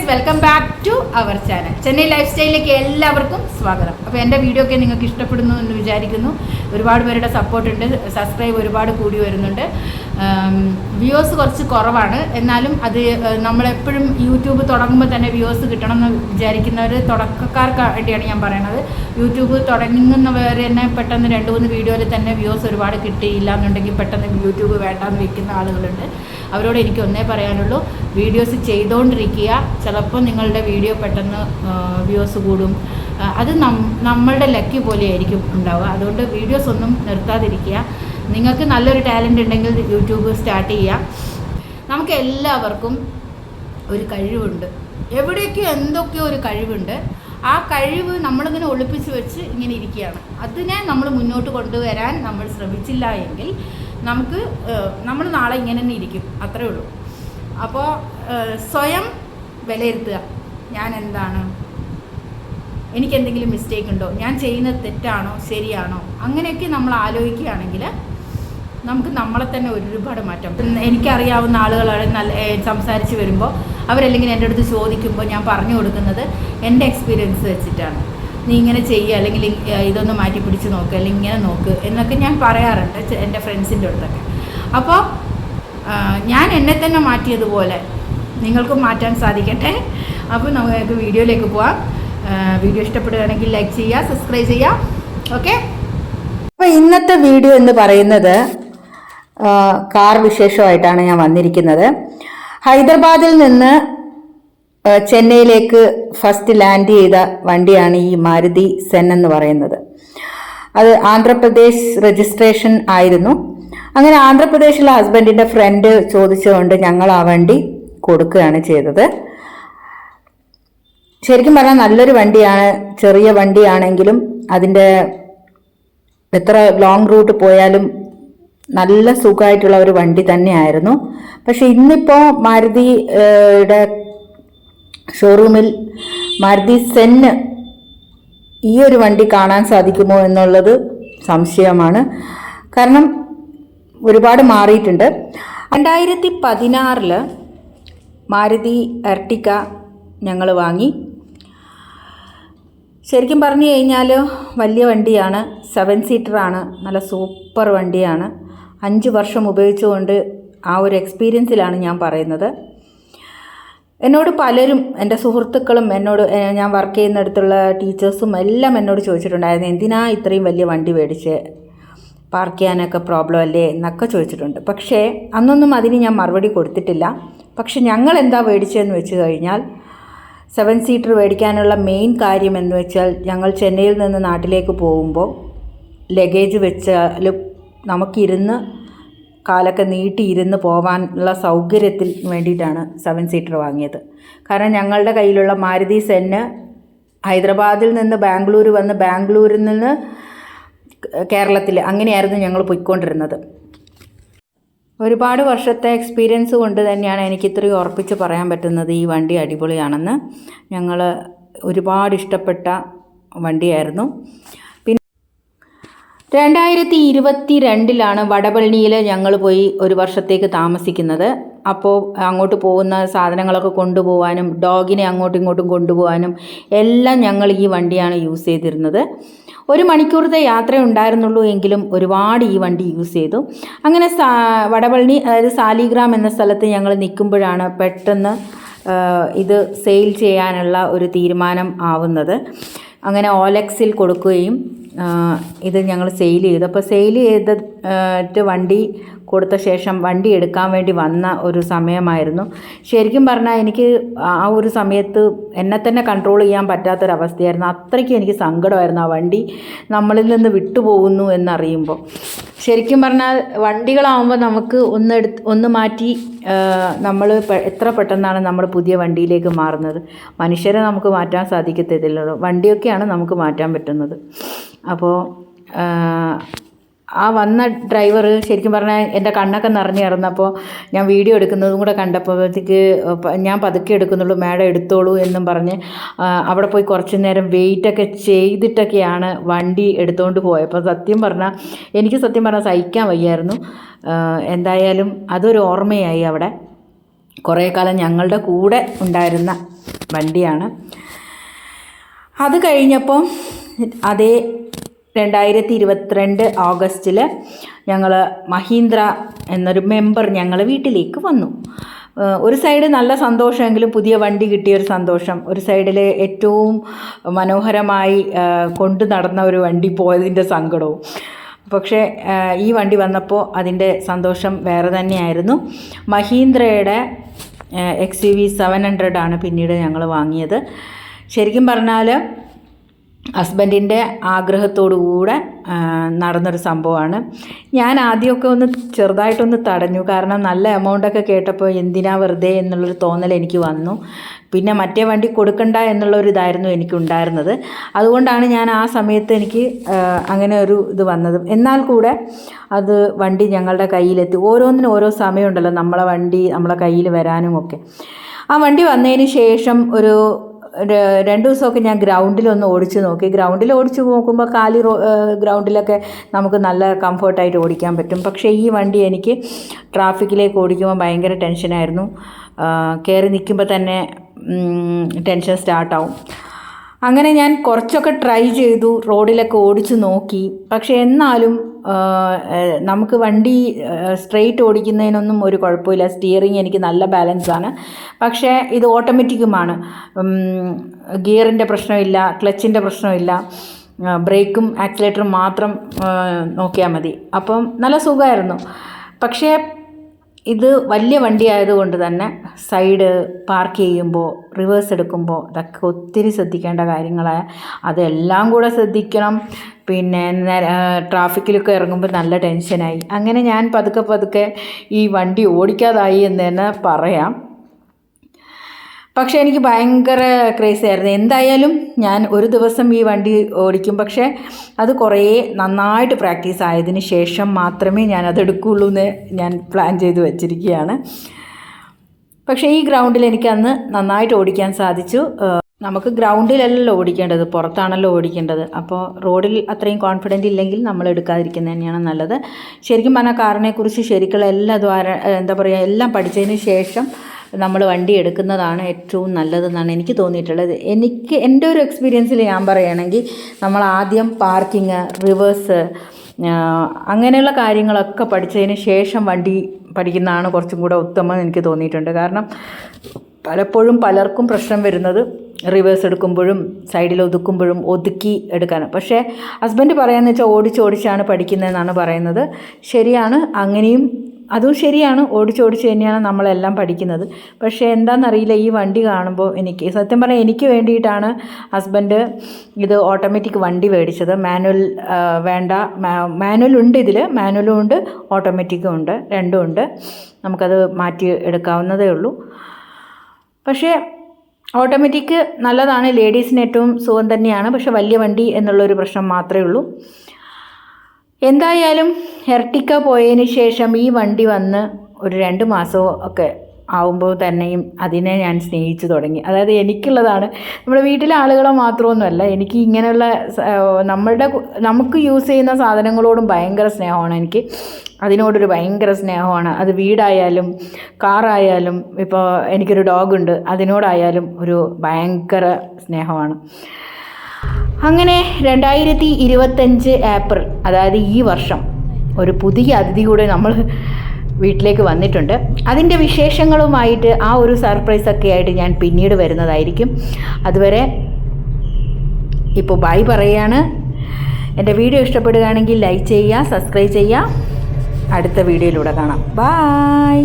Welcome back to our channel. Chennai life സ്റ്റൈലിലേക്ക് എല്ലാവർക്കും സ്വാഗതം. അപ്പോൾ എൻ്റെ വീഡിയോ ഒക്കെ നിങ്ങൾക്ക് ഇഷ്ടപ്പെടുന്നു എന്ന് വിചാരിക്കുന്നു. ഒരുപാട് പേരുടെ സപ്പോർട്ടുണ്ട്, സബ്സ്ക്രൈബ് ഒരുപാട് കൂടി വരുന്നുണ്ട്. വ്യൂവേഴ്സ് കുറച്ച് കുറവാണ്, എന്നാലും അത് നമ്മളെപ്പോഴും യൂട്യൂബ് തുടങ്ങുമ്പോൾ തന്നെ വ്യൂവേഴ്സ് കിട്ടണം എന്ന് വിചാരിക്കുന്നവർ, തുടക്കക്കാർക്ക് വേണ്ടിയാണ് ഞാൻ പറയണത്. യൂട്യൂബ് തുടങ്ങുന്നവർ തന്നെ പെട്ടെന്ന് 2-3 വീഡിയോയിൽ തന്നെ വ്യൂവേഴ്സ് ഒരുപാട് കിട്ടിയില്ല എന്നുണ്ടെങ്കിൽ പെട്ടെന്ന് യൂട്യൂബ് വേണ്ടാന്ന് വെക്കുന്ന ആളുകളുണ്ട്. അവരോട് എനിക്ക് ഒന്നേ പറയാനുള്ളൂ, വീഡിയോസ് ചെയ്തുകൊണ്ടിരിക്കുക. ചിലപ്പോൾ നിങ്ങളുടെ വീഡിയോ പെട്ടെന്ന് വ്യൂസ് കൂടും. അത് നമ്മളുടെ ലക്കി പോലെയായിരിക്കും ഉണ്ടാവുക. അതുകൊണ്ട് വീഡിയോസ് ഒന്നും നിർത്താതിരിക്കുക. നിങ്ങൾക്ക് നല്ലൊരു ടാലൻ്റ് ഉണ്ടെങ്കിൽ യൂട്യൂബ് സ്റ്റാർട്ട് ചെയ്യുക. നമുക്ക് എല്ലാവർക്കും ഒരു കഴിവുണ്ട്, എവിടെയൊക്കെയോ എന്തൊക്കെയോ ഒരു കഴിവുണ്ട്. ആ കഴിവ് നമ്മളിങ്ങനെ ഒളിപ്പിച്ച് വെച്ച് ഇങ്ങനെ ഇരിക്കുകയാണ്. അതിനെ നമ്മൾ മുന്നോട്ട് കൊണ്ടുവരാൻ നമ്മൾ ശ്രമിച്ചില്ല എങ്കിൽ നമ്മൾ നാളെ ഇങ്ങനെ തന്നെ ഇരിക്കും, അത്രേ ഉള്ളൂ. അപ്പോൾ സ്വയം വിലയിരുത്തുക. ഞാൻ എന്താണ്, എനിക്കെന്തെങ്കിലും മിസ്റ്റേക്ക് ഉണ്ടോ, ഞാൻ ചെയ്യുന്നത് തെറ്റാണോ ശരിയാണോ, അങ്ങനെയൊക്കെ നമ്മൾ ആലോചിക്കുകയാണെങ്കിൽ നമുക്ക് നമ്മളെ തന്നെ ഒരുപാട് മാറ്റം. എനിക്കറിയാവുന്ന ആളുകളാണ് സംസാരിച്ച് വരുമ്പോൾ അവരല്ലെങ്കിൽ എൻ്റെ അടുത്ത് ചോദിക്കുമ്പോൾ ഞാൻ പറഞ്ഞു കൊടുക്കുന്നത് എൻ്റെ എക്സ്പീരിയൻസ് വെച്ചിട്ടാണ്. നീ ഇങ്ങനെ ചെയ്യുക, അല്ലെങ്കിൽ ഇതൊന്ന് മാറ്റി പിടിച്ച് നോക്ക്, അല്ലെങ്കിൽ ഇങ്ങനെ നോക്ക് എന്നൊക്കെ ഞാൻ പറയാറുണ്ട് എൻ്റെ ഫ്രണ്ട്സിൻ്റെ അടുത്തൊക്കെ. അപ്പോൾ ഞാൻ എന്നെ തന്നെ മാറ്റിയതുപോലെ നിങ്ങൾക്കും മാറ്റാൻ സാധിക്കട്ടെ. അപ്പോൾ നമുക്ക് വീഡിയോയിലേക്ക് പോവാം. വീഡിയോ ഇഷ്ടപ്പെടുകയാണെങ്കിൽ ലൈക്ക് ചെയ്യുക, സബ്സ്ക്രൈബ് ചെയ്യുക. ഓക്കെ. അപ്പോൾ ഇന്നത്തെ വീഡിയോ എന്ന് പറയുന്നത് കാർ വിശേഷമായിട്ടാണ് ഞാൻ വന്നിരിക്കുന്നത്. ഹൈദരാബാദിൽ നിന്ന് ചെന്നൈയിലേക്ക് ഫസ്റ്റ് ലാൻഡ് ചെയ്ത വണ്ടിയാണ് ഈ മാരുതി സെൻ എന്ന് പറയുന്നത്. അത് ആന്ധ്രാപ്രദേശ് രജിസ്ട്രേഷൻ ആയിരുന്നു. അങ്ങനെ ആന്ധ്രാപ്രദേശിലെ ഹസ്ബൻഡിൻ്റെ ഫ്രണ്ട് ചോദിച്ചുകൊണ്ട് ഞങ്ങൾ ആ വണ്ടി കൊടുക്കുകയാണ് ചെയ്തത്. ശരിക്കും പറഞ്ഞാൽ നല്ലൊരു വണ്ടിയാണ്. ചെറിയ വണ്ടിയാണെങ്കിലും അതിൻ്റെ എത്ര ലോങ് റൂട്ട് പോയാലും നല്ല സുഖമായിട്ടുള്ള ഒരു വണ്ടി തന്നെയായിരുന്നു. പക്ഷെ ഇന്നിപ്പോൾ മാരുതിയുടെ ഷോറൂമിൽ മാരുതി സെന്ന് ഈ ഒരു വണ്ടി കാണാൻ സാധിക്കുമോ എന്നുള്ളത് സംശയമാണ്. കാരണം ഒരുപാട് മാറിയിട്ടുണ്ട്. 2016 മാരുതി എർട്ടിക്ക ഞങ്ങൾ വാങ്ങി. ശരിക്കും പറഞ്ഞു കഴിഞ്ഞാൽ വലിയ വണ്ടിയാണ്, 7 സീറ്ററാണ്, നല്ല സൂപ്പർ വണ്ടിയാണ്. 5 വർഷം ഉപയോഗിച്ചുകൊണ്ട് ആ ഒരു എക്സ്പീരിയൻസിലാണ് ഞാൻ പറയുന്നത്. എന്നോട് പലരും, എൻ്റെ സുഹൃത്തുക്കളും എന്നോട്, ഞാൻ വർക്ക് ചെയ്യുന്നിടത്തുള്ള ടീച്ചേഴ്സും എല്ലാം എന്നോട് ചോദിച്ചിട്ടുണ്ടായിരുന്നു, എന്തിനാ ഇത്രയും വലിയ വണ്ടി മേടിച്ച്, പാർക്ക് ചെയ്യാനൊക്കെ പ്രോബ്ലം അല്ലേ എന്നൊക്കെ ചോദിച്ചിട്ടുണ്ട്. പക്ഷേ അന്നൊന്നും അതിന് ഞാൻ മറുപടി കൊടുത്തിട്ടില്ല. പക്ഷെ ഞങ്ങൾ എന്താ മേടിച്ചതെന്ന് വെച്ച് കഴിഞ്ഞാൽ 7 സീറ്റർ മേടിക്കാനുള്ള മെയിൻ കാര്യം എന്ന് വെച്ചാൽ, ഞങ്ങൾ ചെന്നൈയിൽ നിന്ന് നാട്ടിലേക്ക് പോകുമ്പോൾ ലഗേജ് വെച്ചാലും നമുക്കിരുന്ന് കാലൊക്കെ നീട്ടിയിരുന്ന് പോകാനുള്ള സൗകര്യത്തിൽ വേണ്ടിയിട്ടാണ് 7 സീറ്റർ വാങ്ങിയത്. കാരണം ഞങ്ങളുടെ കയ്യിലുള്ള മാരുതി സെന്ന് ഹൈദരാബാദിൽ നിന്ന് ബാംഗ്ലൂർ വന്ന്, ബാംഗ്ലൂരിൽ നിന്ന് കേരളത്തിൽ, അങ്ങനെയായിരുന്നു ഞങ്ങൾ പോയിക്കൊണ്ടിരുന്നത്. ഒരുപാട് വർഷത്തെ എക്സ്പീരിയൻസ് കൊണ്ട് തന്നെയാണ് എനിക്ക് ഇത്രയും ഉറപ്പിച്ച് പറയാൻ പറ്റുന്നത് ഈ വണ്ടി അടിപൊളിയാണെന്ന്. ഞങ്ങൾ ഒരുപാട് ഇഷ്ടപ്പെട്ട വണ്ടിയായിരുന്നു. പിന്നെ 2022 വടപളനിയിൽ ഞങ്ങൾ പോയി ഒരു വർഷത്തേക്ക് താമസിക്കുന്നത്. അപ്പോൾ അങ്ങോട്ട് പോകുന്ന സാധനങ്ങളൊക്കെ കൊണ്ടുപോകാനും ഡോഗിനെ അങ്ങോട്ടും ഇങ്ങോട്ടും കൊണ്ടുപോകാനും എല്ലാം ഞങ്ങൾ ഈ വണ്ടിയാണ് യൂസ് ചെയ്തിരുന്നത്. 1 മണിക്കൂറത്തെ യാത്ര ഉണ്ടായിരുന്നുള്ളൂ, എങ്കിലും ഒരുപാട് ഈ വണ്ടി യൂസ് ചെയ്തു. അങ്ങനെ വടപളനി, അതായത് സാലിഗ്രാം എന്ന സ്ഥലത്ത് ഞങ്ങൾ നിൽക്കുമ്പോഴാണ് പെട്ടെന്ന് ഇത് സെയിൽ ചെയ്യാനുള്ള ഒരു തീരുമാനം ആവുന്നത്. അങ്ങനെ OLXൽ കൊടുക്കുകയും ഇത് ഞങ്ങൾ സെയിൽ ചെയ്തു. അപ്പോൾ സെയിൽ ചെയ്തിട്ട് വണ്ടി കൊടുത്ത ശേഷം വണ്ടി എടുക്കാൻ വേണ്ടി വന്ന ഒരു സമയമായിരുന്നു. ശരിക്കും പറഞ്ഞാൽ എനിക്ക് ആ ഒരു സമയത്ത് എന്നെ തന്നെ കൺട്രോൾ ചെയ്യാൻ പറ്റാത്തൊരവസ്ഥയായിരുന്നു. അത്രയ്ക്കും എനിക്ക് സങ്കടമായിരുന്നു ആ വണ്ടി നമ്മളിൽ നിന്ന് വിട്ടുപോകുന്നു എന്നറിയുമ്പോൾ. ശരിക്കും പറഞ്ഞാൽ വണ്ടികളാവുമ്പോൾ നമുക്ക് ഒന്ന് മാറ്റി നമ്മൾ എത്ര പെട്ടെന്നാണ് നമ്മൾ പുതിയ വണ്ടിയിലേക്ക് മാറുന്നത്. മനുഷ്യരെ നമുക്ക് മാറ്റാൻ സാധിക്കത്തില്ലല്ലോ, വണ്ടിയൊക്കെയാണ് നമുക്ക് മാറ്റാൻ പറ്റുന്നത്. അപ്പോൾ ആ വന്ന ഡ്രൈവർ ശരിക്കും പറഞ്ഞാൽ എൻ്റെ കണ്ണൊക്കെ നിറഞ്ഞു കിടന്നപ്പോൾ ഞാൻ വീഡിയോ എടുക്കുന്നതും കൂടെ കണ്ടപ്പോഴത്തേക്ക് ഞാൻ പതുക്കെ എടുക്കുന്നുള്ളൂ, മാഡം എടുത്തോളൂ എന്നും പറഞ്ഞ് അവിടെ പോയി കുറച്ച് നേരം വെയിറ്റൊക്കെ ചെയ്തിട്ടൊക്കെയാണ് വണ്ടി എടുത്തുകൊണ്ട് പോയത്. അപ്പോൾ സത്യം പറഞ്ഞാൽ സഹിക്കാൻ വയ്യായിരുന്നു. എന്തായാലും അതൊരു ഓർമ്മയായി. അവിടെ കുറേ കാലം ഞങ്ങളുടെ കൂടെ ഉണ്ടായിരുന്ന വണ്ടിയാണ്. അത് കഴിഞ്ഞപ്പോൾ അതേ 2022 ഓഗസ്റ്റിൽ ഞങ്ങൾ മഹീന്ദ്ര എന്നൊരു മെമ്പർ ഞങ്ങൾ വീട്ടിലേക്ക് വന്നു. ഒരു സൈഡ് നല്ല സന്തോഷമെങ്കിലും പുതിയ വണ്ടി കിട്ടിയൊരു സന്തോഷം, ഒരു സൈഡിൽ ഏറ്റവും മനോഹരമായി കൊണ്ടു നടന്ന ഒരു വണ്ടി പോയതിൻ്റെ സങ്കടവും. പക്ഷേ ഈ വണ്ടി വന്നപ്പോൾ അതിൻ്റെ സന്തോഷം വേറെ തന്നെയായിരുന്നു. മഹീന്ദ്രയുടെ XUV 700 ആണ് പിന്നീട് ഞങ്ങൾ വാങ്ങിയത്. ശരിക്കും പറഞ്ഞാൽ ഹസ്ബൻഡിൻ്റെ ആഗ്രഹത്തോടുകൂടെ നടന്നൊരു സംഭവമാണ്. ഞാൻ ആദ്യമൊക്കെ ചെറുതായിട്ടൊന്ന് തടഞ്ഞു, കാരണം നല്ല എമൗണ്ടൊക്കെ കേട്ടപ്പോൾ എന്തിനാ വെറുതെ എന്നുള്ളൊരു തോന്നൽ എനിക്ക് വന്നു. പിന്നെ മറ്റേ വണ്ടി കൊടുക്കണ്ട എന്നുള്ളൊരിതായിരുന്നു എനിക്കുണ്ടായിരുന്നത്. അതുകൊണ്ടാണ് ഞാൻ ആ സമയത്ത് എനിക്ക് അങ്ങനെ ഒരു ഇത് വന്നത്. എന്നാൽ കൂടെ അത് വണ്ടി ഞങ്ങളുടെ കയ്യിലെത്തി. ഓരോന്നിനും ഓരോ സമയമുണ്ടല്ലോ നമ്മളെ വണ്ടി നമ്മളെ കയ്യിൽ വരാനുമൊക്കെ. ആ വണ്ടി വന്നതിന് ശേഷം ഒരു 2 ദിവസമൊക്കെ ഞാൻ ഗ്രൗണ്ടിലൊന്ന് ഓടിച്ച് നോക്കി. ഗ്രൗണ്ടിൽ ഓടിച്ച് നോക്കുമ്പോൾ ഗ്രൗണ്ടിലൊക്കെ നമുക്ക് നല്ല കംഫർട്ടായിട്ട് ഓടിക്കാൻ പറ്റും. പക്ഷേ ഈ വണ്ടി എനിക്ക് ട്രാഫിക്കിലേക്ക് ഓടിക്കുമ്പോൾ ഭയങ്കര ടെൻഷനായിരുന്നു. കയറി നിൽക്കുമ്പോൾ തന്നെ ടെൻഷൻ സ്റ്റാർട്ടാവും. അങ്ങനെ ഞാൻ കുറച്ചൊക്കെ ട്രൈ ചെയ്തു, റോഡിലൊക്കെ ഓടിച്ച് നോക്കി. പക്ഷേ എന്നാലും നമുക്ക് വണ്ടി സ്ട്രെയിറ്റ് ഓടിക്കുന്നതിനൊന്നും ഒരു കുഴപ്പമില്ല. സ്റ്റിയറിങ് എനിക്ക് നല്ല ബാലൻസാണ്. പക്ഷേ ഇത് ഓട്ടോമാറ്റിക്കുമാണ്. ഗിയറിൻ്റെ പ്രശ്നമില്ല, ക്ലച്ചിൻ്റെ പ്രശ്നമില്ല, ബ്രേക്കും ആക്സിലേറ്ററും മാത്രം നോക്കിയാൽ മതി. അപ്പം നല്ല സുഖമായിരുന്നു. പക്ഷേ ഇത് വലിയ വണ്ടി ആയതുകൊണ്ട് തന്നെ സൈഡ് പാർക്ക് ചെയ്യുമ്പോൾ, റിവേഴ്സ് എടുക്കുമ്പോൾ ഇതൊക്കെ ഒത്തിരി ശ്രദ്ധിക്കേണ്ട കാര്യങ്ങളാണ്. അതെല്ലാം കൂടെ ശ്രദ്ധിക്കണം. പിന്നെ ട്രാഫിക്കിലൊക്കെ ഇറങ്ങുമ്പോൾ നല്ല ടെൻഷനായി. അങ്ങനെ ഞാൻ പതുക്കെ ഈ വണ്ടി ഓടിക്കാതായി എന്ന് തന്നെ പറയാം. പക്ഷേ എനിക്ക് ഭയങ്കര ക്രേസി ആയിരുന്നു. എന്തായാലും ഞാൻ ഒരു ദിവസം ഈ വണ്ടി ഓടിക്കും. പക്ഷേ അത് കുറേ നന്നായിട്ട് പ്രാക്ടീസ് ആയതിന് ശേഷം മാത്രമേ ഞാൻ അതെടുക്കുകയുള്ളൂ എന്ന് ഞാൻ പ്ലാൻ ചെയ്ത് വെച്ചിരിക്കുകയാണ്. പക്ഷേ ഈ ഗ്രൗണ്ടിൽ എനിക്കന്ന് നന്നായിട്ട് ഓടിക്കാൻ സാധിച്ചു. നമുക്ക് ഗ്രൗണ്ടിലല്ലല്ലോ ഓടിക്കേണ്ടത്, പുറത്താണല്ലോ ഓടിക്കേണ്ടത്. അപ്പോൾ റോഡിൽ അത്രയും കോൺഫിഡൻ്റ് ഇല്ലെങ്കിൽ നമ്മൾ എടുക്കാതിരിക്കുന്നത് തന്നെയാണ് നല്ലത്. ശരിക്കും പറഞ്ഞാൽ കാറിനെക്കുറിച്ച് ശരിക്കുള്ള എല്ലാം പഠിച്ചതിന് ശേഷം നമ്മൾ വണ്ടി എടുക്കുന്നതാണ് ഏറ്റവും നല്ലതെന്നാണ് എനിക്ക് തോന്നിയിട്ടുള്ളത്. എൻ്റെ ഒരു എക്സ്പീരിയൻസിൽ ഞാൻ പറയുകയാണെങ്കിൽ നമ്മൾ ആദ്യം പാർക്കിങ്, റിവേഴ്സ്, അങ്ങനെയുള്ള കാര്യങ്ങളൊക്കെ പഠിച്ചതിന് ശേഷം വണ്ടി പഠിക്കുന്നതാണ് കുറച്ചും കൂടെ ഉത്തമം എനിക്ക് തോന്നിയിട്ടുണ്ട്. കാരണം പലപ്പോഴും പലർക്കും പ്രശ്നം വരുന്നത് റിവേഴ്സ് എടുക്കുമ്പോഴും സൈഡിൽ ഒതുക്കുമ്പോഴും ഒതുക്കി എടുക്കാനാണ്. പക്ഷേ ഹസ്ബൻഡ് പറയാമെന്ന് വെച്ചാൽ ഓടിച്ചാണ് പഠിക്കുന്നതെന്നാണ് പറയുന്നത്. ശരിയാണ്, അങ്ങനെയും അതും ശരിയാണ്. ഓടിച്ച് തന്നെയാണ് നമ്മളെല്ലാം പഠിക്കുന്നത്. പക്ഷേ എന്താണെന്നറിയില്ല, ഈ വണ്ടി കാണുമ്പോൾ സത്യം പറഞ്ഞാൽ എനിക്ക് വേണ്ടിയിട്ടാണ് ഹസ്ബൻഡ് ഇത് ഓട്ടോമാറ്റിക് വണ്ടി മേടിച്ചത്. മാനുവൽ വേണ്ട, മാനുവൽ ഉണ്ട്, ഇതിൽ മാനുവലും ഉണ്ട് ഓട്ടോമാറ്റിക്കും ഉണ്ട്, രണ്ടും ഉണ്ട്. നമുക്കത് മാറ്റി എടുക്കാവുന്നതേ ഉള്ളൂ. പക്ഷേ ഓട്ടോമാറ്റിക് നല്ലതാണ്, ലേഡീസിന് ഏറ്റവും സുഖം തന്നെയാണ്. പക്ഷേ വലിയ വണ്ടി എന്നുള്ളൊരു പ്രശ്നം മാത്രമേ ഉള്ളൂ. എന്തായാലും എർട്ടിക്ക പോയതിന് ശേഷം ഈ വണ്ടി വന്ന് ഒരു 2 മാസമോ ഒക്കെ ആവുമ്പോൾ തന്നെയും അതിനെ ഞാൻ സ്നേഹിച്ചു തുടങ്ങി. അതായത് എനിക്കുള്ളതാണ്. നമ്മുടെ വീട്ടിലെ ആളുകളെ മാത്രമൊന്നുമല്ല, എനിക്ക് ഇങ്ങനെയുള്ള നമുക്ക് യൂസ് ചെയ്യുന്ന സാധനങ്ങളോടും ഭയങ്കര സ്നേഹമാണ്. എനിക്ക് അതിനോടൊരു ഭയങ്കര സ്നേഹമാണ്. അത് വീടായാലും കാറായാലും, ഇപ്പോൾ എനിക്കൊരു ഡോഗുണ്ട്, അതിനോടായാലും ഒരു ഭയങ്കര സ്നേഹമാണ്. അങ്ങനെ 2025 ഏപ്രിൽ, അതായത് ഈ വർഷം, ഒരു പുതിയ അതിഥി കൂടെ നമ്മൾ വീട്ടിലേക്ക് വന്നിട്ടുണ്ട്. അതിൻ്റെ വിശേഷങ്ങളുമായിട്ട് ആ ഒരു സർപ്രൈസൊക്കെ ആയിട്ട് ഞാൻ പിന്നീട് വരുന്നതായിരിക്കും. അതുവരെ ഇപ്പോൾ ബൈ പറയുകയാണ്. എൻ്റെ വീഡിയോ ഇഷ്ടപ്പെടുകയാണെങ്കിൽ ലൈക്ക് ചെയ്യുക, സബ്സ്ക്രൈബ് ചെയ്യുക. അടുത്ത വീഡിയോയിലൂടെ കാണാം. ബൈ.